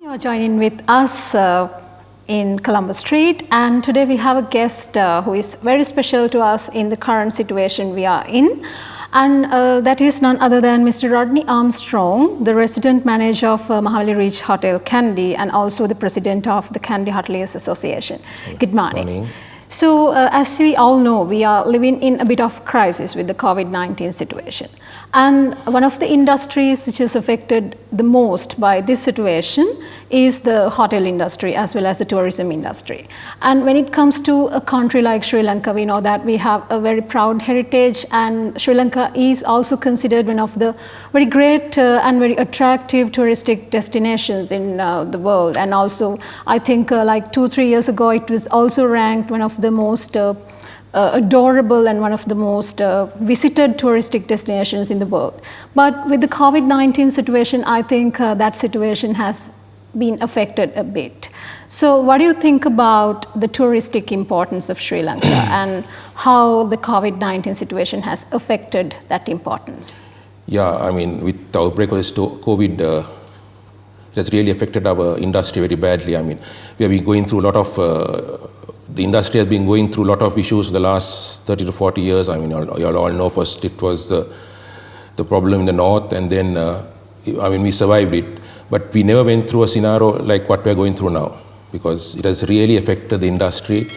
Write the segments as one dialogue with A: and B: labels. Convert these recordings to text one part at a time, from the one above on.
A: You're joining with us in Colombo Street, and today we have a guest who is very special to us in the current situation we are in, and that is none other than Mr. Rodney Armstrong, the resident manager of Mahali Ridge Hotel Kandy, and also the president of the Kandy Hoteliers Association. Good morning.
B: Morning.
A: So, as we all know, we are living in a bit of crisis with the COVID-19 situation. And one of the industries which is affected the most by this situation is the hotel industry as well as the tourism industry. And when it comes to a country like Sri Lanka, we know that we have a very proud heritage, and Sri Lanka is also considered one of the very great and very attractive touristic destinations in the world. And also, I think like 2-3 years ago, it was also ranked one of the most adorable and one of the most visited touristic destinations in the world. But with the COVID-19 situation, I think that situation has been affected a bit. So what do you think about the touristic importance of Sri Lanka and how the COVID-19 situation has affected that importance?
B: Yeah, I mean, with the outbreak of this COVID, it has really affected our industry very badly. I mean, we have been going through a lot of the industry has been going through a lot of issues for the last 30 to 40 years. I mean, you all know first it was the problem in the north, and then, I mean, we survived it. But we never went through a scenario like what we are going through now, because it has really affected the industry.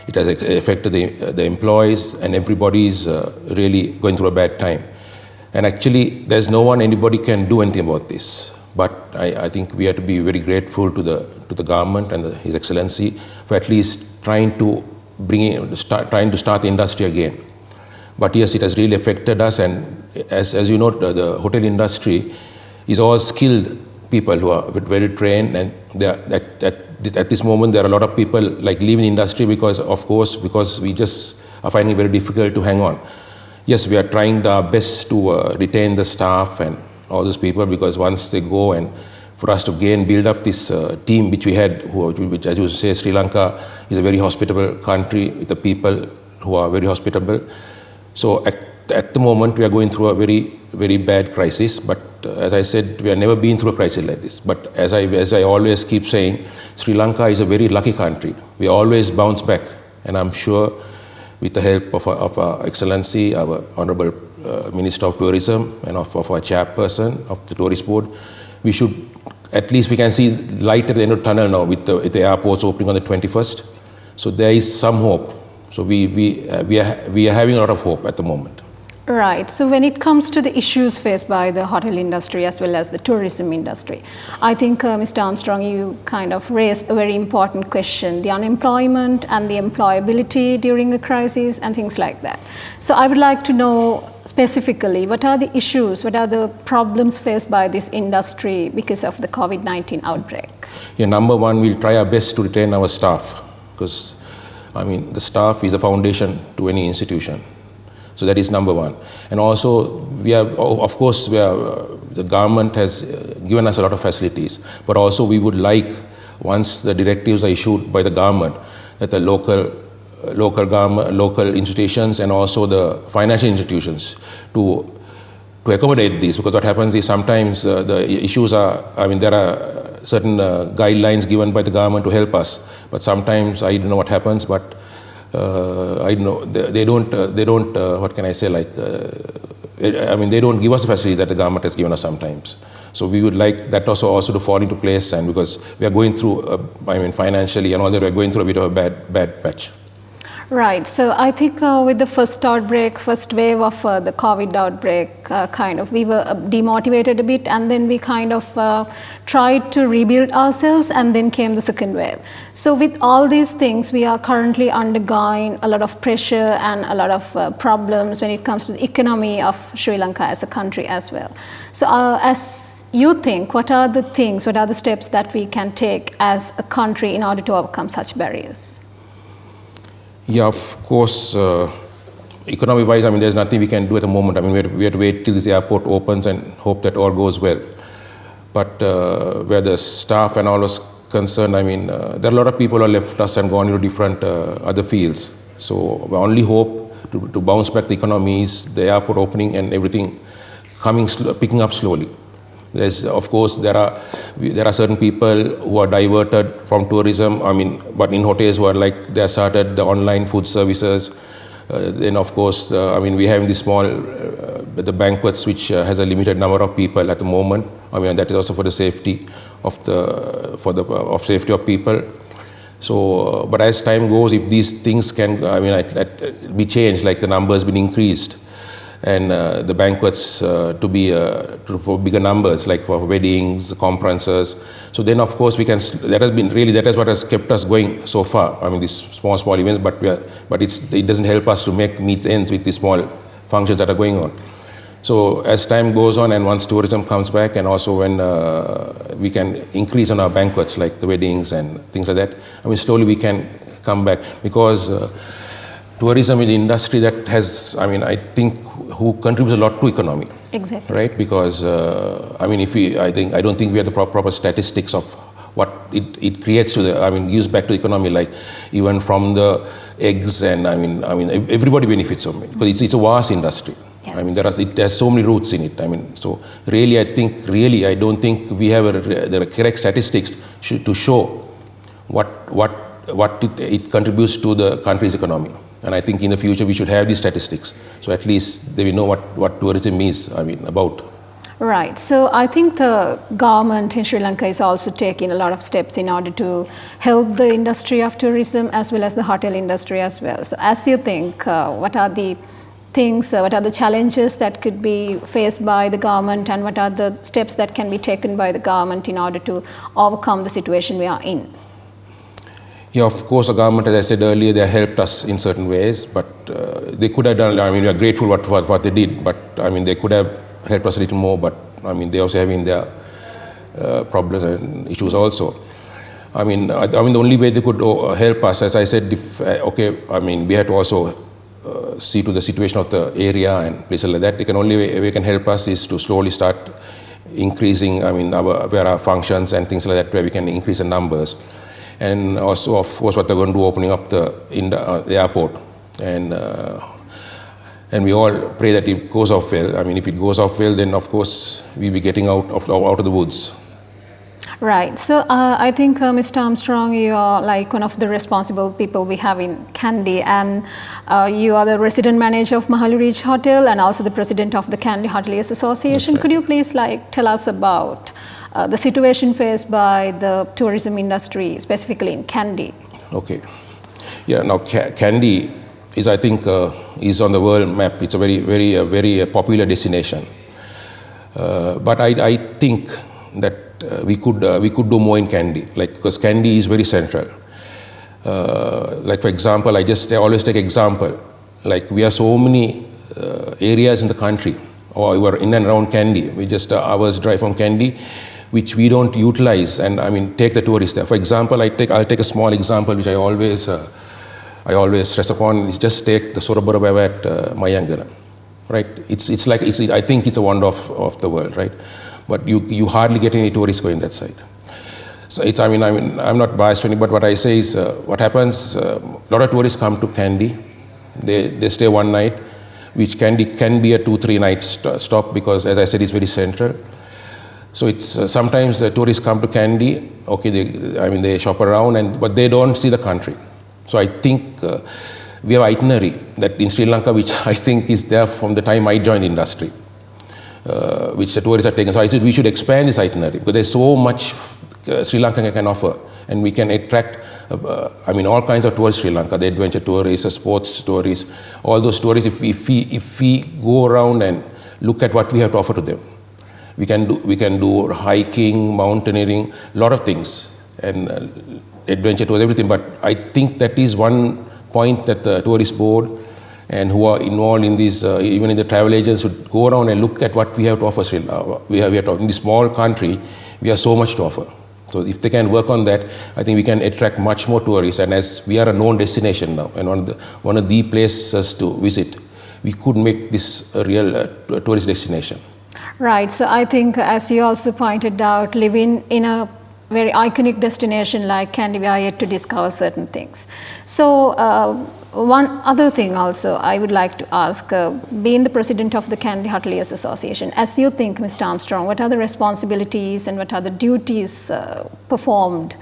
B: It has affected the employees, and everybody is really going through a bad time. And actually, there's no one, anybody can do anything about this. But I think we have to be very grateful to the government and His Excellency for at least trying to start the industry again. But yes, it has really affected us, and as you know, the hotel industry is all skilled people who are very trained, and at this moment there are a lot of people like leaving the industry because we just are finding it very difficult to hang on. Yes, we are trying our best to retain the staff and all those people, because once they go, and for us to build up this team which we had, which, as you say, Sri Lanka is a very hospitable country with the people who are very hospitable. So at the moment we are going through a very, very bad crisis, but as I said, we have never been through a crisis like this. But as I always keep saying, Sri Lanka is a very lucky country. We always bounce back, and I'm sure with the help of our Excellency, our Honorable Minister of Tourism, and of our chairperson of the Tourist Board, we can see light at the end of the tunnel now with the airports opening on the 21st. So there is some hope. So we are having a lot of hope at the moment.
A: Right. So when it comes to the issues faced by the hotel industry as well as the tourism industry, I think, Mr. Armstrong, you kind of raised a very important question, the unemployment and the employability during the crisis and things like that. So I would like to know specifically, what are the issues, what are the problems faced by this industry because of the COVID-19 outbreak?
B: Yeah, number one, we'll try our best to retain our staff, because, I mean, the staff is a foundation to any institution. So that is number one. And also, the government has given us a lot of facilities, but also we would like, once the directives are issued by the government, that the local government, local institutions, and also the financial institutions to accommodate this. Because what happens is sometimes the issues are, I mean, there are certain guidelines given by the government to help us, but sometimes I don't know what happens, but I know they don't what can I say, like I mean, they don't give us the facility that the government has given us sometimes. So we would like that also to fall into place, and because we are going through I mean, financially and all that, we are going through a bit of a bad patch.
A: Right. So I think with the first wave of the COVID outbreak, we were demotivated a bit, and then we kind of tried to rebuild ourselves, and then came the second wave. So with all these things, we are currently undergoing a lot of pressure and a lot of problems when it comes to the economy of Sri Lanka as a country as well. So as you think, what are the steps that we can take as a country in order to overcome such barriers?
B: Yeah, of course, economy-wise, I mean, there's nothing we can do at the moment. I mean, we have to wait till this airport opens and hope that all goes well. But where the staff and all was concerned, I mean, there are a lot of people who have left us and gone into different other fields. So we only hope to bounce back the economy is the airport opening and everything picking up slowly. There's, of course, there are certain people who are diverted from tourism. I mean, but in hotels who are like, they have started the online food services. Then, of course, I mean, we have the small, the banquets, which has a limited number of people at the moment. I mean, that is also for the safety of safety of people. So, but as time goes, if these things can, I mean, be changed, like the numbers been increased, and the banquets to be for bigger numbers, like for weddings, conferences. So then, of course, we can. That is what has kept us going so far. I mean, these small events, but it doesn't help us to meet ends with the small functions that are going on. So as time goes on, and once tourism comes back, and also when we can increase on our banquets, like the weddings and things like that, I mean, slowly we can come back, because tourism is an industry that has, I mean, I think, who contributes a lot to economy.
A: Exactly.
B: Right? Because, I mean, I don't think we have the proper statistics of what it creates to the, I mean, gives back to the economy, like even from the eggs, and I mean, everybody benefits from it, because it's a vast industry. Yes. I mean, there's so many roots in it. I mean, so really, I don't think we have the correct statistics to show what it contributes to the country's economy. And I think in the future we should have these statistics, so at least they will know what tourism is, I mean, about.
A: Right. So I think the government in Sri Lanka is also taking a lot of steps in order to help the industry of tourism as well as the hotel industry as well. So as you think, what are the things, what are the challenges that could be faced by the government, and what are the steps that can be taken by the government in order to overcome the situation we are in?
B: Yeah, of course, the government, as I said earlier, they helped us in certain ways, but they could have done, I mean, we are grateful for what they did, but I mean, they could have helped us a little more, but I mean, they also having their problems and issues also. I mean, the only way they could help us, as I said, I mean, we had to also see to the situation of the area and places like that. The only way they can help us is to slowly start increasing, I mean, where our functions and things like that, where we can increase the numbers. And also, of course, what they're going to do, opening up the airport, and we all pray that it goes off well. I mean, if it goes off well, then of course we'll be getting out of the woods.
A: Right. So I think, Mr. Armstrong, you are like one of the responsible people we have in Kandy, and you are the resident manager of Mahali Ridge Hotel, and also the president of the Kandy Hoteliers Association. Right. Could you please tell us about the situation faced by the tourism industry, specifically in Kandy? Okay.
B: Yeah, now Kandy is, I think, is on the world map. It's a very popular destination. But I think that we could do more in Kandy, because Kandy is very central. Like, for example, I always take example, like we have so many areas in the country, or we are in and around Kandy. We just hours drive from Kandy, which we don't utilize, and I mean, take the tourists there. For example, I'll take a small example, which I always stress upon, is just take the Soraborabaya at Mayangana, right? I think it's a wonder of the world, right? But you hardly get any tourists going that side. So I'm not biased to any, but what I say is, what happens, a lot of tourists come to Kandy, they stay one night, which can be a 2-3 night stop, because as I said, it's very central. So it's sometimes the tourists come to Kandy, okay, they shop around, but they don't see the country. So I think we have itinerary that in Sri Lanka, which I think is there from the time I joined the industry, which the tourists are taking. So I said we should expand this itinerary, because there's so much Sri Lanka can offer, and we can attract all kinds of tourists in Sri Lanka, the adventure tourists, the sports tourists, all those tourists. If we go around and look at what we have to offer to them, we can do hiking, mountaineering, a lot of things, and adventure tours, everything. But I think that is one point that the tourist board and who are involved in this, even in the travel agents, should go around and look at what we have to offer. In this small country, we have so much to offer. So if they can work on that, I think we can attract much more tourists. And as we are a known destination now, and one of the places to visit, we could make this a real tourist destination.
A: Right. So I think, as you also pointed out, living in a very iconic destination like Kandy, we are yet to discover certain things. So One other thing also I would like to ask, being the president of the Kandy Hoteliers Association, as you think, Mr. Armstrong, what are the responsibilities and what are the duties performed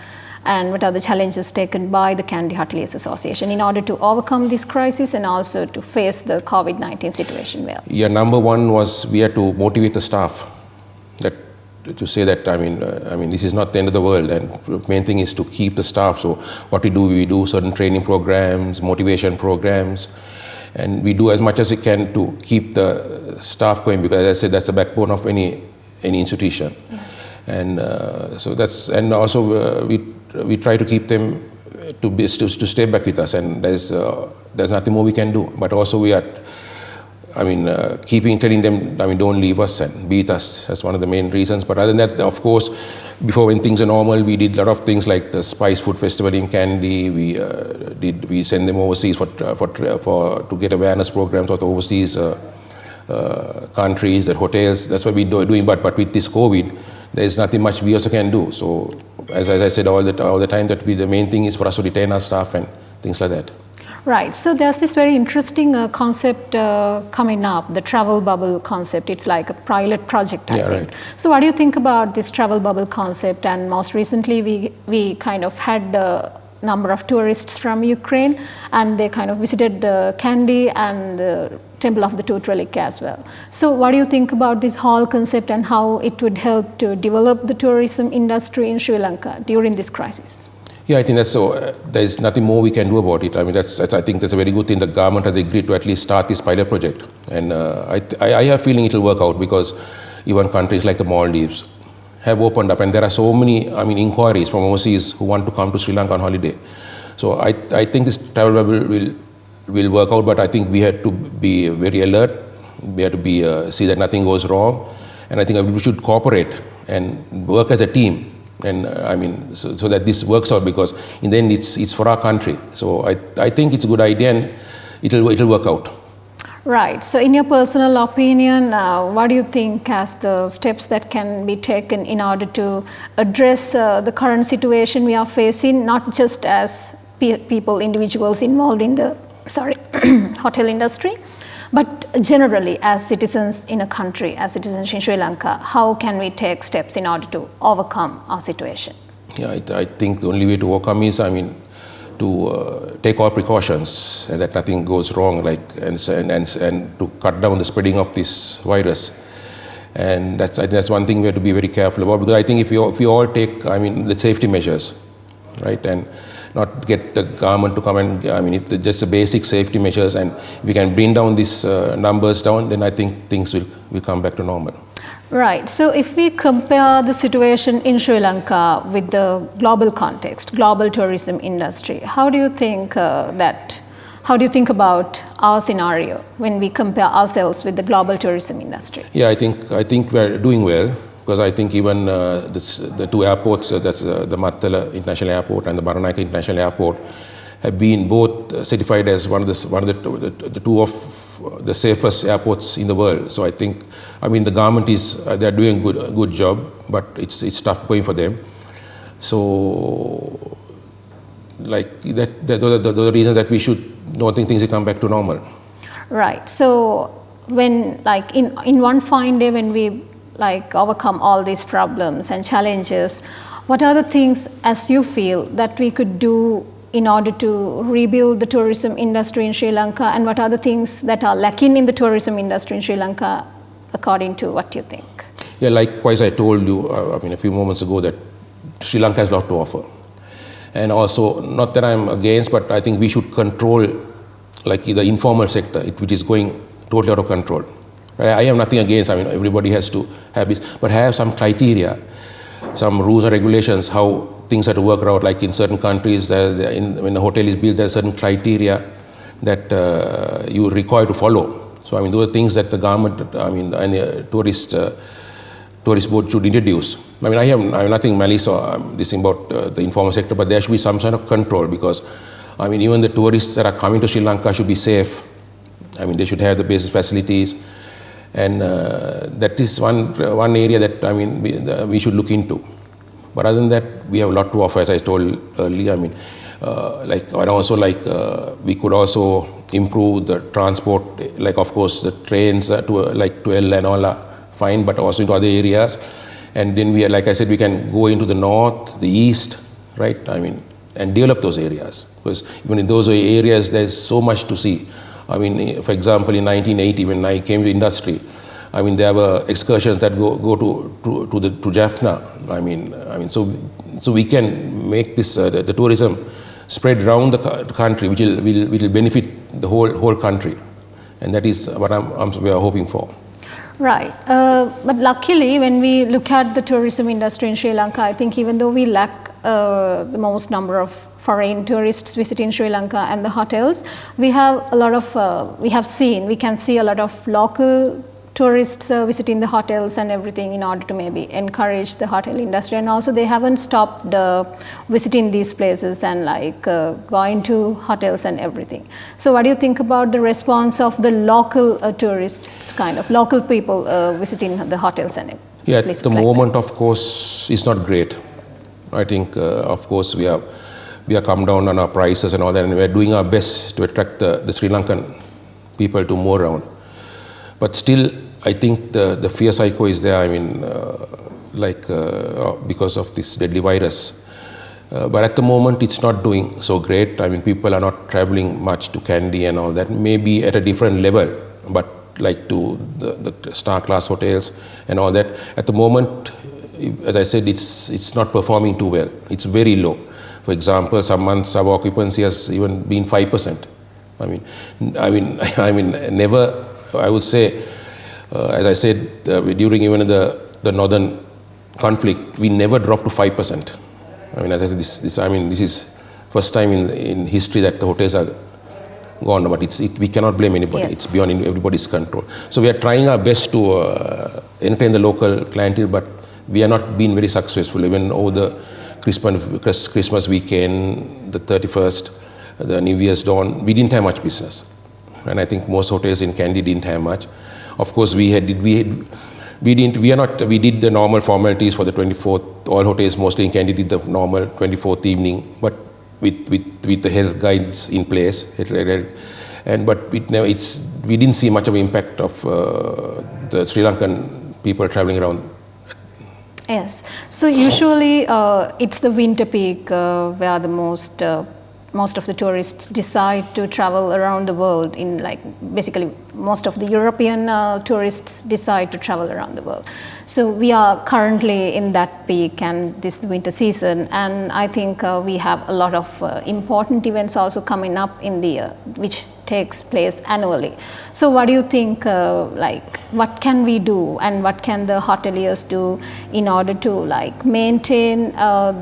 A: and what are the challenges taken by the Kandy Hoteliers Association in order to overcome this crisis and also to face the COVID-19 situation well?
B: Yeah, number one was we had to motivate the staff to say that, I mean, this is not the end of the world, and the main thing is to keep the staff. So what we do certain training programs, motivation programs, and we do as much as we can to keep the staff going, because as I said, that's the backbone of any institution. Yeah. And so that's, and also we try to keep them to stay back with us, and there's nothing more we can do. But also we are, telling them, don't leave us and be with us. That's one of the main reasons. But other than that, of course, before when things are normal, we did a lot of things like the Spice Food Festival in Kandy. We send them overseas to get awareness programs of the overseas countries, the hotels. That's what we're doing. But with this COVID, there's nothing much we also can do. So as I said all the time, that the main thing is for us to retain our staff and things like that.
A: Right. So there's this very interesting concept coming up, the travel bubble concept. It's like a pilot project, I think. Right. So what do you think about this travel bubble concept? And most recently, we kind of had a number of tourists from Ukraine, and they kind of visited the Kandy and the Temple of the Tooth Relic as well. So what do you think about this whole concept and how it would help to develop the tourism industry in Sri Lanka during this crisis?
B: Yeah, I think that's so. There's nothing more we can do about it. I mean, I think that's a very good thing. The government has agreed to at least start this pilot project, and I have a feeling it will work out, because even countries like the Maldives have opened up, and there are so many inquiries from overseas who want to come to Sri Lanka on holiday. So I think this travel bubble will work out, but I think we had to be very alert. We had to be see that nothing goes wrong, and I think we should cooperate and work as a team. And so that this works out, because in the end it's for our country. So I think it's a good idea, and it'll work out.
A: Right. So in your personal opinion, what do you think as the steps that can be taken in order to address the current situation we are facing, not just as people, individuals involved in the hotel industry, but generally as citizens in a country, as citizens in Sri Lanka? How can we take steps in order to overcome our situation?
B: Yeah, I think the only way to overcome is, to take all precautions and that nothing goes wrong, and to cut down the spreading of this virus. And I think that's one thing we have to be very careful about, because I think if we all take, the safety measures, right, and not get the government to come and, if just the basic safety measures, and if we can bring down these numbers down, then I think things will come back to normal.
A: Right. So if we compare the situation in Sri Lanka with the global context, global tourism industry, how do you think how do you think about our scenario when we compare ourselves with the global tourism industry?
B: Yeah, I think we're doing well, because I think even the two airports, that's the Mattala International Airport and the Baranayaka International Airport, have been both certified as one of the two of the safest airports in the world. So I think, the government they're doing a good job, but it's tough going for them. So those are the reasons that we don't think things will come back to normal.
A: Right. So when in one fine day, when we overcome all these problems and challenges, what are the things, as you feel, that we could do in order to rebuild the tourism industry in Sri Lanka, and what are the things that are lacking in the tourism industry in Sri Lanka, according to what you think? Yeah,
B: likewise, I told you a few moments ago that Sri Lanka has a lot to offer. And also, not that I'm against, but I think we should control the informal sector, which is going totally out of control. I have nothing against, everybody has to have this, but have some criteria, some rules and regulations, how things have to work out. Like in certain countries, when a hotel is built, there are certain criteria that you require to follow. So, those are things that the government, and the tourist board should introduce. I have nothing malice or this thing about the informal sector, but there should be some sort of control, because, even the tourists that are coming to Sri Lanka should be safe. They should have the basic facilities. And that is one area that we should look into. But other than that, we have a lot to offer, as I told earlier. and also we could also improve the transport, like of course the trains to L and all are fine, but also into other areas. And then like I said, we can go into the north, the east, right? I mean, and develop those areas, because even in those areas there's so much to see. I mean, for example, in 1980 when I came to industry, I mean, there were excursions that go to Jaffna. I mean, so we can make this the tourism spread around the country, which will benefit the whole country, and that is what we are hoping for.
A: Right, but luckily, when we look at the tourism industry in Sri Lanka, I think even though we lack the most number of foreign tourists visiting Sri Lanka and the hotels, we have a lot of we can see a lot of local tourists visiting the hotels and everything in order to maybe encourage the hotel industry, and also they haven't stopped visiting these places and going to hotels and everything. So what do you think about the response of the local tourists, kind of local people visiting the hotels and
B: places?
A: Yeah, at
B: the moment of course it's not great. I think of course we have come down on our prices and all that, and we are doing our best to attract the Sri Lankan people to move around. But still, I think the fear psycho is there. I mean, because of this deadly virus. But at the moment, it's not doing so great. I mean, people are not traveling much to Kandy and all that. Maybe at a different level, but like to the star class hotels and all that. At the moment, as I said, it's not performing too well. It's very low. For example, some months our occupancy has even been 5%. I mean, never. I would say, as I said, during even the northern conflict, we never dropped to 5%. I mean, as I said, this is first time in history that the hotels are gone, but we cannot blame anybody. Yes. It's beyond everybody's control. So we are trying our best to entertain the local clientele, but we are not being very successful. Even over the Christmas weekend, the 31st, the New Year's dawn, we didn't have much business. And I think most hotels in Kandy didn't have much. Of course, we did the normal formalities for the 24th. All hotels mostly in Kandy did the normal 24th evening, but with the health guides in place. But we didn't see much of an impact of the Sri Lankan people traveling around.
A: Yes. So usually it's the winter peak where the most of the tourists decide to travel around the world. Basically most of the European tourists decide to travel around the world. So we are currently in that peak and this winter season, and I think we have a lot of important events also coming up in the year, which takes place annually. So what do you think, what can we do and what can the hoteliers do in order to maintain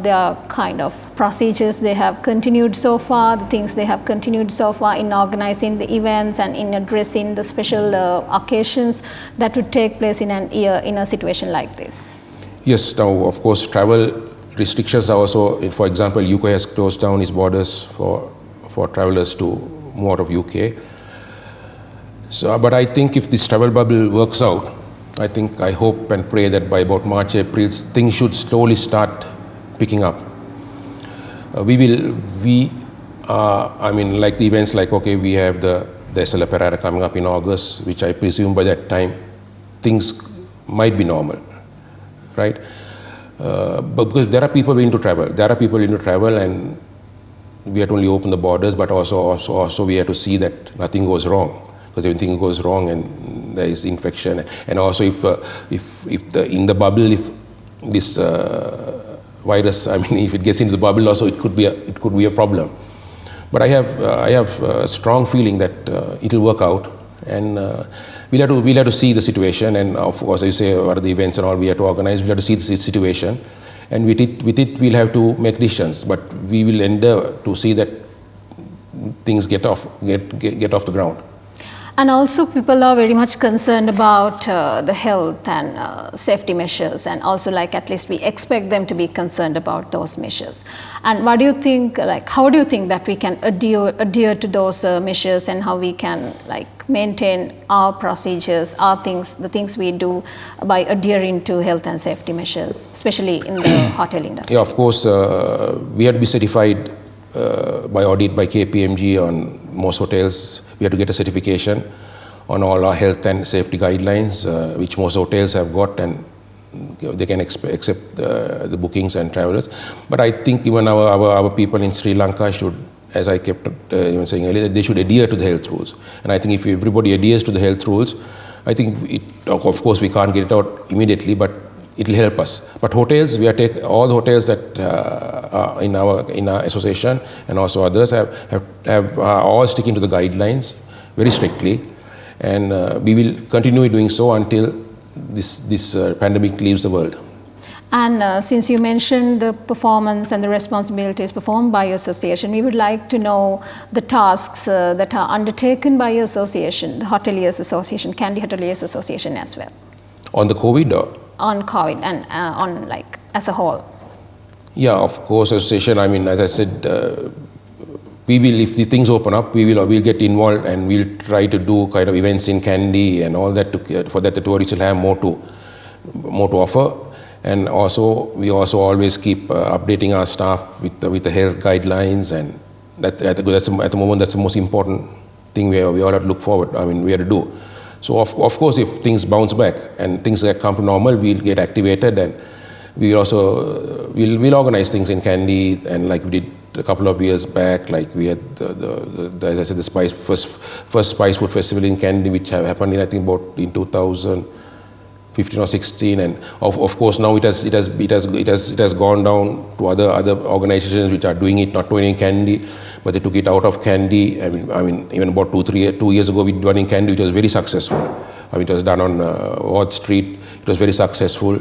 A: their kind of procedures they have continued so far, the things they have continued so far in organizing the events and in addressing the special occasions that would take place in an year in a situation like this?
B: Yes, now of course travel restrictions are also, for example, UK has closed down its borders for travelers to more of UK. So, but I think if this travel bubble works out, I hope and pray that by about March, April, things should slowly start picking up. The events we have the SLA Parada coming up in August, which I presume by that time things might be normal, right? But because there are people willing to travel, and we have to only open the borders, but also we have to see that nothing goes wrong, because everything goes wrong and there is infection, and also if in the bubble, if this virus, if it gets into the bubble, also it could be a problem. But I have a strong feeling that it will work out, and we'll have to see the situation, and of course, as you say, what are the events and all we have to organize. We'll have to see the situation. And with it, we'll have to make decisions. But we will endeavor to see that things get off the ground.
A: And also, people are very much concerned about the health and safety measures, and also, at least we expect them to be concerned about those measures. And what do you think? How do you think that we can adhere to those measures, and how we can maintain our procedures, the things we do by adhering to health and safety measures, especially in the hotel industry?
B: Yeah, of course, we have to be certified by audit by KPMG on most hotels. We have to get a certification on all our health and safety guidelines, which most hotels have got, and they can accept the bookings and travelers. But I think even our people in Sri Lanka should, as I kept even saying earlier, they should adhere to the health rules. And I think if everybody adheres to the health rules, I think of course we can't get it out immediately, but it will help us. But hotels, we are all the hotels that are in our association and also others have all sticking to the guidelines very strictly, and we will continue doing so until this pandemic leaves the world.
A: And since you mentioned the performance and the responsibilities performed by your association, we would like to know the tasks that are undertaken by your association, the Hoteliers Association, Kandy Hoteliers Association as well.
B: On the COVID?
A: On COVID and on like as a whole.
B: Yeah, of course, association, I mean, as I said, we will, if the things open up, we'll get involved and we'll try to do kind of events in Kandy and all that for that the tourists will have more to offer. And also, we also always keep updating our staff with the health guidelines, and that's at the moment that's the most important thing we all have to look forward. I mean, we have to do. So of course, if things bounce back and things come to normal, we'll get activated, and we'll organize things in Kandy, and like we did a couple of years back, like we had as I said, the first Spice Food Festival in Kandy, which happened in I think about in 2015 or 16, and of course now it has gone down to other organizations which are doing it, not only in Kandy, but they took it out of Kandy. I mean even about 2 years ago we did one in Kandy, which was very successful. I mean, it was done on Ward Street. It was very successful.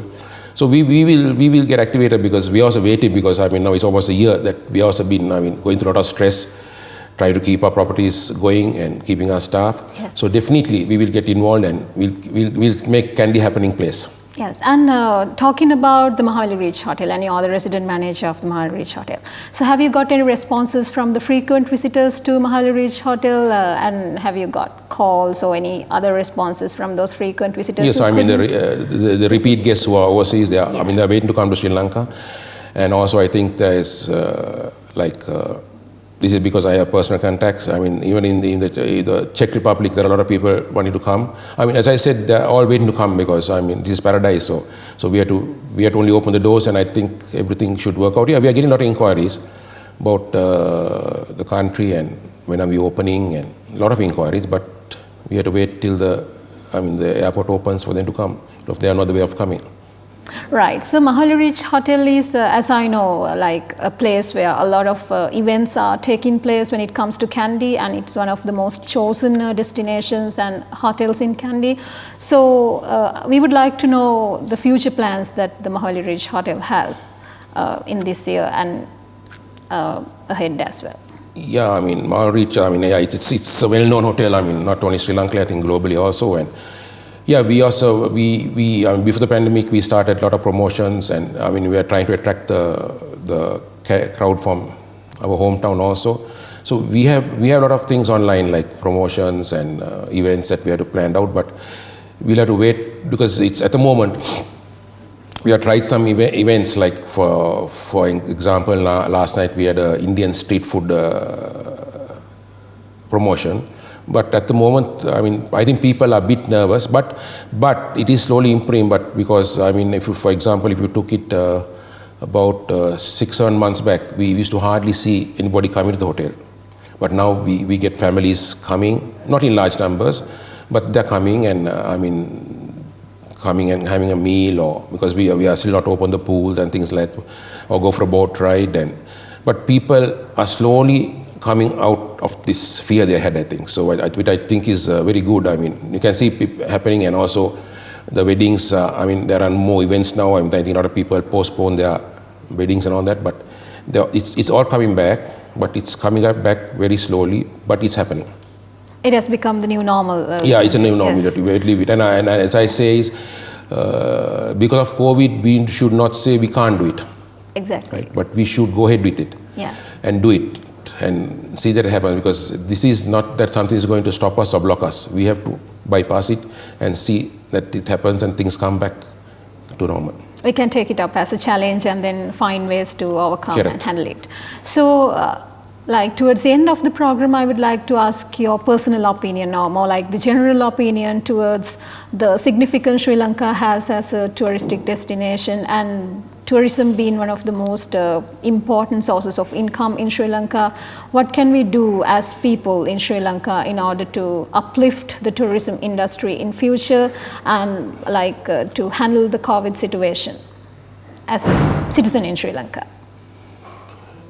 B: So we will get activated, because we also waited, because I mean now it's almost a year that we also been going through a lot of stress, trying to keep our properties going and keeping our staff.
A: Yes.
B: So definitely we will get involved, and we'll make Kandy happening place.
A: Yes, and talking about the Mahali Ridge Hotel, and you are the resident manager of the Mahali Ridge Hotel. So have you got any responses from the frequent visitors to Mahali Ridge Hotel, and have you got calls or any other responses from those frequent visitors?
B: Yes, I mean the repeat guests who are overseas, they are, I mean, they're waiting to come to Sri Lanka, and also I think there is this is because I have personal contacts. I mean, even in the Czech Republic, there are a lot of people wanting to come. I mean, as I said, they're all waiting to come, because I mean, this is paradise. So we have to only open the doors, and I think everything should work out. Yeah, we are getting a lot of inquiries about the country and when are we opening, and a lot of inquiries. But we have to wait till the airport opens for them to come, if they are not the way of coming.
A: Right. So Mahali Ridge Hotel is, as I know, like a place where a lot of events are taking place when it comes to Kandy, and it's one of the most chosen destinations and hotels in Kandy. So we would like to know the future plans that the Mahali Ridge Hotel has in this year and ahead as well.
B: Yeah, I mean, Mahali Ridge, I mean, yeah, it's a well-known hotel. I mean, not only Sri Lanka, I think globally also. And yeah, we also, before the pandemic, we started a lot of promotions, and I mean, we are trying to attract the crowd from our hometown also. So we have a lot of things online, like promotions and events that we have to plan out, but we'll have to wait, because it's at the moment, we have tried some events, like for example, last night we had an Indian street food promotion. But at the moment, I mean, I think people are a bit nervous, but it is slowly improving. But because, I mean, if you, for example, if you took it about 6-7 months back, we used to hardly see anybody coming to the hotel. But now we get families coming, not in large numbers, but they're coming, and coming and having a meal, or because we are still not open the pools and things like that, or go for a boat ride. But people are slowly coming out of this fear they had, I think. So which I think is very good. I mean, you can see it happening, and also the weddings. I mean, there are more events now. I think a lot of people postpone their weddings and all that, but it's all coming back. But it's coming back very slowly, but it's happening.
A: It has become the new normal.
B: Yeah, it's a new normal. Yes. We leave it. And as I say, because of COVID, we should not say we can't do it.
A: Exactly.
B: Right? But we should go ahead with it.
A: Yeah.
B: And do it. And see that it happens, because this is not that something is going to stop us or block us. We have to bypass it and see that it happens and things come back to normal.
A: We can take it up as a challenge and then find ways to overcome
B: Correct.
A: and handle it. So Like towards the end of the program, I would like to ask your personal opinion, or more like the general opinion towards the significance Sri Lanka has as a touristic destination, and tourism being one of the most important sources of income in Sri Lanka. What can we do as people in Sri Lanka in order to uplift the tourism industry in future, and like to handle the COVID situation as a citizen in Sri Lanka?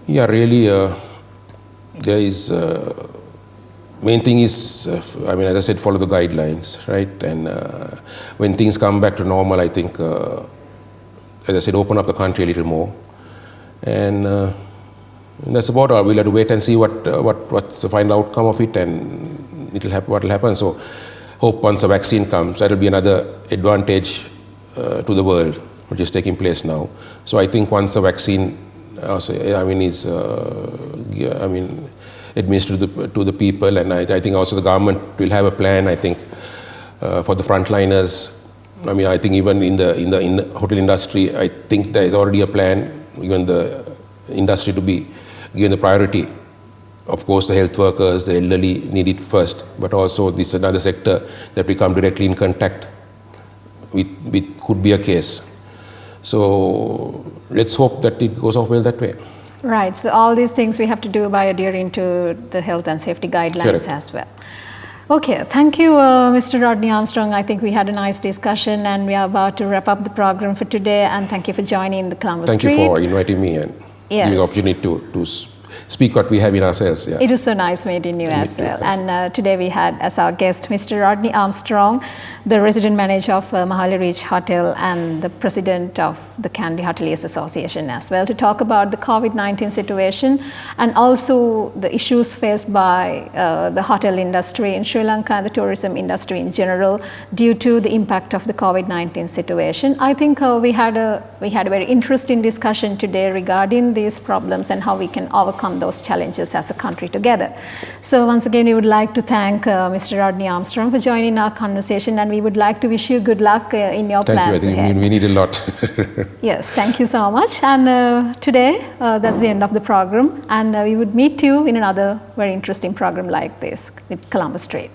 B: Yeah, really. There is, main thing is, I mean, as I said, follow the guidelines, right? And when things come back to normal, I think, as I said, open up the country a little more. And that's about all. We'll have to wait and see what's the final outcome of it, and what will happen. So hope once a vaccine comes, that will be another advantage to the world, which is taking place now. So I think once a vaccine is administered to the people, and I think also the government will have a plan. I think for the frontliners. I mean, I think even in the hotel industry, I think there is already a plan. Even the industry to be given the priority. Of course, the health workers, the elderly need it first, but also this is another sector that we come directly in contact with could be a case. So let's hope that it goes off well that way.
A: Right. So all these things we have to do by adhering to the health and safety guidelines. Correct. As well. Okay. Thank you, Mr. Rodney Armstrong. I think we had a nice discussion, and we are about to wrap up the program for today. And thank you for joining the Colombo Street.
B: Thank you for inviting me and giving the opportunity to speak what we have in ourselves. Yeah.
A: It was so nice meeting you as well. And today we had as our guest Mr. Rodney Armstrong, the resident manager of Mahali Reach Hotel and the president of the Kandy Hoteliers Association as well, to talk about the COVID-19 situation and also the issues faced by the hotel industry in Sri Lanka and the tourism industry in general due to the impact of the COVID-19 situation. I think we had a very interesting discussion today regarding these problems and how we can overcome those challenges as a country together. So once again, we would like to thank Mr. Rodney Armstrong for joining our conversation, and we would like to wish you good luck in your plans.
B: Thank you. I think we need a lot.
A: Yes, thank you so much. And today, that's the end of the program, and we would meet you in another very interesting program like this with Colombo Street.